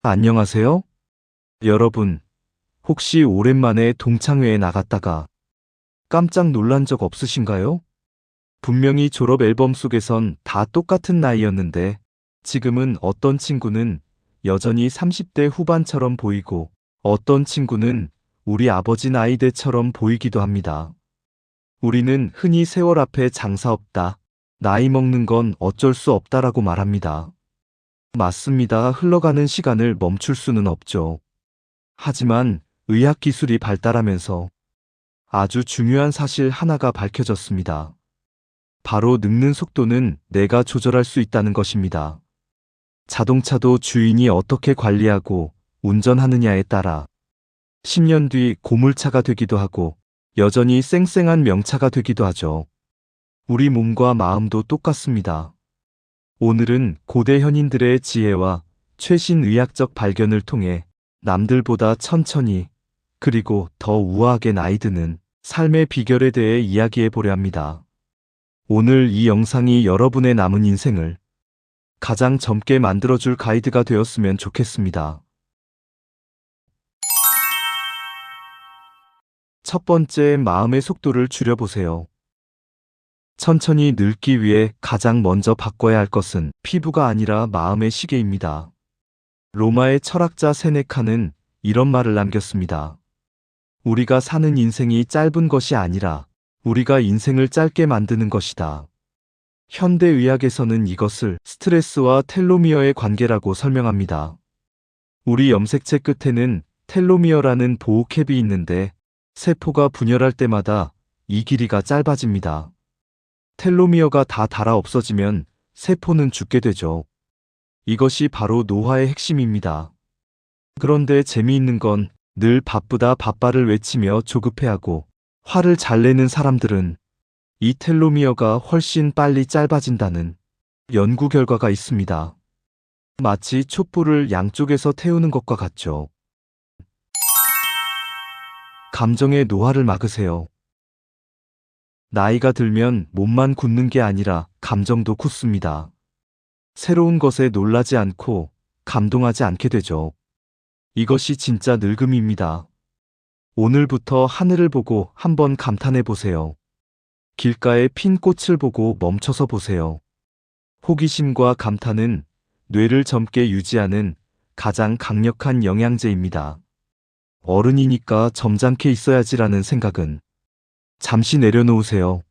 안녕하세요? 여러분, 혹시 오랜만에 동창회에 나갔다가 깜짝 놀란 적 없으신가요? 분명히 졸업 앨범 속에선 다 똑같은 나이였는데 지금은 어떤 친구는 여전히 30대 후반처럼 보이고 어떤 친구는 우리 아버지 나이대처럼 보이기도 합니다. 우리는 흔히 세월 앞에 장사 없다, 나이 먹는 건 어쩔 수 없다라고 말합니다. 맞습니다. 흘러가는 시간을 멈출 수는 없죠. 하지만 의학기술이 발달하면서 아주 중요한 사실 하나가 밝혀졌습니다. 바로 늙는 속도는 내가 조절할 수 있다는 것입니다. 자동차도 주인이 어떻게 관리하고 운전하느냐에 따라 10년 뒤 고물차가 되기도 하고 여전히 쌩쌩한 명차가 되기도 하죠. 우리 몸과 마음도 똑같습니다. 오늘은 고대 현인들의 지혜와 최신 의학적 발견을 통해 남들보다 천천히 그리고 더 우아하게 나이 드는 삶의 비결에 대해 이야기해 보려 합니다. 오늘 이 영상이 여러분의 남은 인생을 가장 젊게 만들어줄 가이드가 되었으면 좋겠습니다. 첫 번째, 마음의 속도를 줄여보세요. 천천히 늙기 위해 가장 먼저 바꿔야 할 것은 피부가 아니라 마음의 시계입니다. 로마의 철학자 세네카는 이런 말을 남겼습니다. 우리가 사는 인생이 짧은 것이 아니라 우리가 인생을 짧게 만드는 것이다. 현대의학에서는 이것을 스트레스와 텔로미어의 관계라고 설명합니다. 우리 염색체 끝에는 텔로미어라는 보호캡이 있는데 세포가 분열할 때마다 이 길이가 짧아집니다. 텔로미어가 다 닳아 없어지면 세포는 죽게 되죠. 이것이 바로 노화의 핵심입니다. 그런데 재미있는 건 늘 바쁘다 바빠를 외치며 조급해하고 화를 잘 내는 사람들은 이 텔로미어가 훨씬 빨리 짧아진다는 연구 결과가 있습니다. 마치 촛불을 양쪽에서 태우는 것과 같죠. 감정의 노화를 막으세요. 나이가 들면 몸만 굳는 게 아니라 감정도 굳습니다. 새로운 것에 놀라지 않고 감동하지 않게 되죠. 이것이 진짜 늙음입니다. 오늘부터 하늘을 보고 한번 감탄해 보세요. 길가에 핀 꽃을 보고 멈춰서 보세요. 호기심과 감탄은 뇌를 젊게 유지하는 가장 강력한 영양제입니다. 어른이니까 점잖게 있어야지라는 생각은 잠시 내려놓으세요.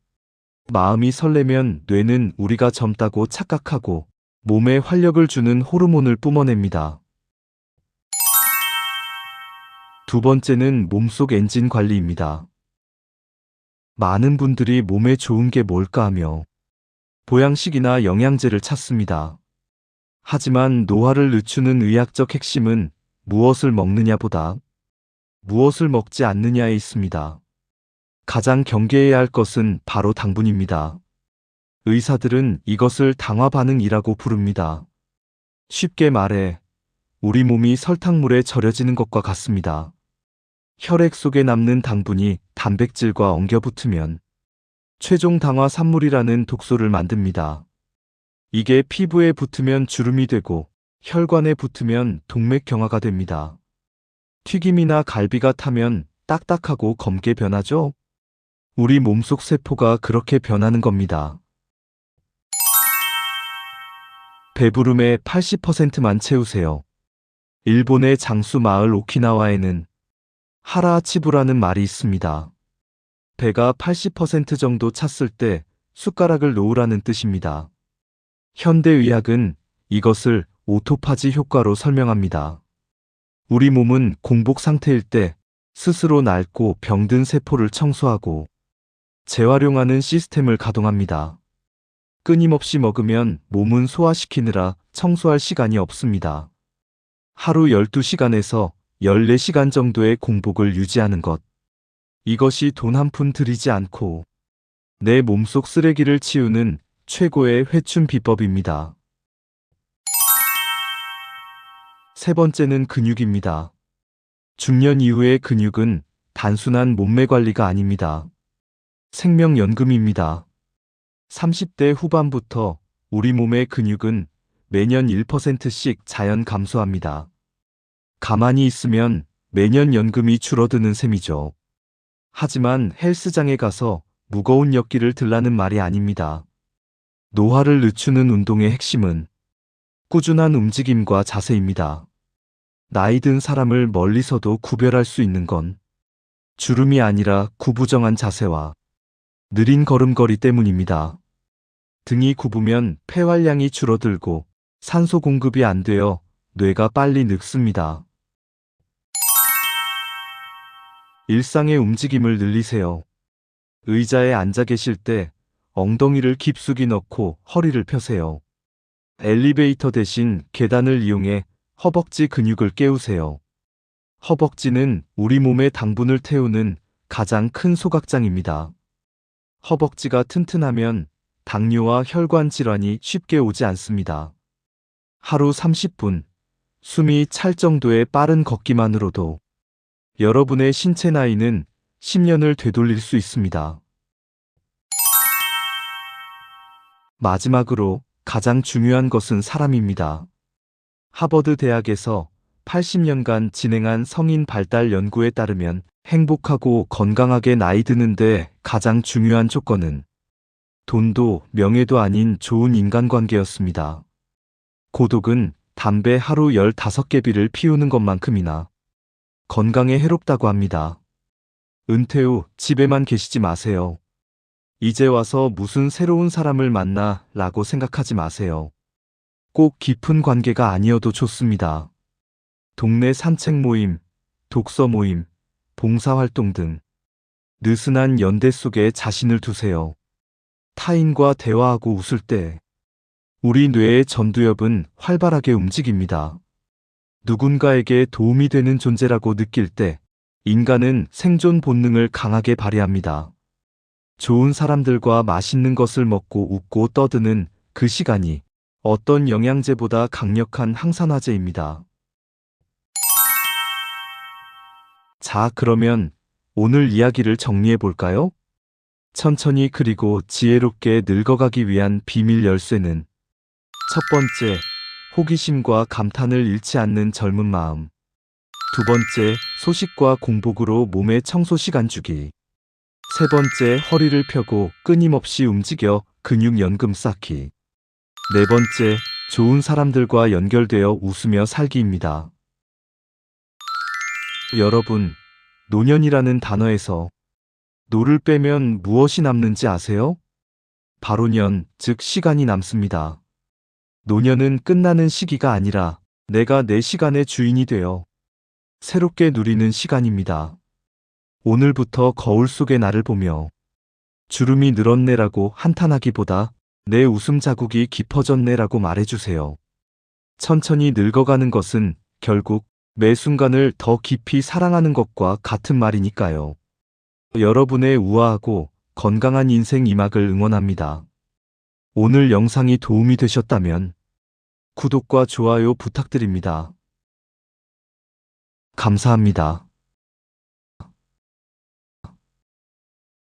마음이 설레면 뇌는 우리가 젊다고 착각하고 몸에 활력을 주는 호르몬을 뿜어냅니다. 두 번째는 몸속 엔진 관리입니다. 많은 분들이 몸에 좋은 게 뭘까 하며 보양식이나 영양제를 찾습니다. 하지만 노화를 늦추는 의학적 핵심은 무엇을 먹느냐보다 무엇을 먹지 않느냐에 있습니다. 가장 경계해야 할 것은 바로 당분입니다. 의사들은 이것을 당화 반응이라고 부릅니다. 쉽게 말해 우리 몸이 설탕물에 절여지는 것과 같습니다. 혈액 속에 남는 당분이 단백질과 엉겨붙으면 최종 당화 산물이라는 독소를 만듭니다. 이게 피부에 붙으면 주름이 되고 혈관에 붙으면 동맥경화가 됩니다. 튀김이나 갈비가 타면 딱딱하고 검게 변하죠? 우리 몸속 세포가 그렇게 변하는 겁니다. 배부름의 80%만 채우세요. 일본의 장수 마을 오키나와에는 하라치부라는 말이 있습니다. 배가 80% 정도 찼을 때 숟가락을 놓으라는 뜻입니다. 현대의학은 이것을 오토파지 효과로 설명합니다. 우리 몸은 공복 상태일 때 스스로 낡고 병든 세포를 청소하고 재활용하는 시스템을 가동합니다. 끊임없이 먹으면 몸은 소화시키느라 청소할 시간이 없습니다. 하루 12시간에서 14시간 정도의 공복을 유지하는 것. 이것이 돈 한 푼 들이지 않고 내 몸속 쓰레기를 치우는 최고의 회춘 비법입니다. 세 번째는 근육입니다. 중년 이후의 근육은 단순한 몸매 관리가 아닙니다. 생명연금입니다. 30대 후반부터 우리 몸의 근육은 매년 1%씩 자연 감소합니다. 가만히 있으면 매년 연금이 줄어드는 셈이죠. 하지만 헬스장에 가서 무거운 역기를 들라는 말이 아닙니다. 노화를 늦추는 운동의 핵심은 꾸준한 움직임과 자세입니다. 나이 든 사람을 멀리서도 구별할 수 있는 건 주름이 아니라 구부정한 자세와 느린 걸음걸이 때문입니다. 등이 굽으면 폐활량이 줄어들고 산소 공급이 안 되어 뇌가 빨리 늙습니다. 일상의 움직임을 늘리세요. 의자에 앉아 계실 때 엉덩이를 깊숙이 넣고 허리를 펴세요. 엘리베이터 대신 계단을 이용해 허벅지 근육을 깨우세요. 허벅지는 우리 몸의 당분을 태우는 가장 큰 소각장입니다. 허벅지가 튼튼하면 당뇨와 혈관 질환이 쉽게 오지 않습니다. 하루 30분, 숨이 찰 정도의 빠른 걷기만으로도 여러분의 신체 나이는 10년을 되돌릴 수 있습니다. 마지막으로 가장 중요한 것은 사람입니다. 하버드 대학에서 80년간 진행한 성인 발달 연구에 따르면 행복하고 건강하게 나이 드는데 가장 중요한 조건은 돈도 명예도 아닌 좋은 인간관계였습니다. 고독은 담배 하루 15개비를 피우는 것만큼이나 건강에 해롭다고 합니다. 은퇴 후 집에만 계시지 마세요. 이제 와서 무슨 새로운 사람을 만나 라고 생각하지 마세요. 꼭 깊은 관계가 아니어도 좋습니다. 동네 산책 모임, 독서 모임, 봉사활동 등 느슨한 연대 속에 자신을 두세요. 타인과 대화하고 웃을 때 우리 뇌의 전두엽은 활발하게 움직입니다. 누군가에게 도움이 되는 존재라고 느낄 때 인간은 생존 본능을 강하게 발휘합니다. 좋은 사람들과 맛있는 것을 먹고 웃고 떠드는 그 시간이 어떤 영양제보다 강력한 항산화제입니다. 자, 그러면 오늘 이야기를 정리해 볼까요? 천천히 그리고 지혜롭게 늙어가기 위한 비밀 열쇠는 첫 번째, 호기심과 감탄을 잃지 않는 젊은 마음. 두 번째, 소식과 공복으로 몸에 청소 시간 주기. 세 번째, 허리를 펴고 끊임없이 움직여 근육 연금 쌓기. 네 번째, 좋은 사람들과 연결되어 웃으며 살기입니다. 여러분, 노년이라는 단어에서 노를 빼면 무엇이 남는지 아세요? 바로 년, 즉 시간이 남습니다. 노년은 끝나는 시기가 아니라 내가 내 시간의 주인이 되어 새롭게 누리는 시간입니다. 오늘부터 거울 속의 나를 보며 주름이 늘었네라고 한탄하기보다 내 웃음 자국이 깊어졌네라고 말해주세요. 천천히 늙어가는 것은 결국 매 순간을 더 깊이 사랑하는 것과 같은 말이니까요. 여러분의 우아하고 건강한 인생 이막을 응원합니다. 오늘 영상이 도움이 되셨다면 구독과 좋아요 부탁드립니다. 감사합니다.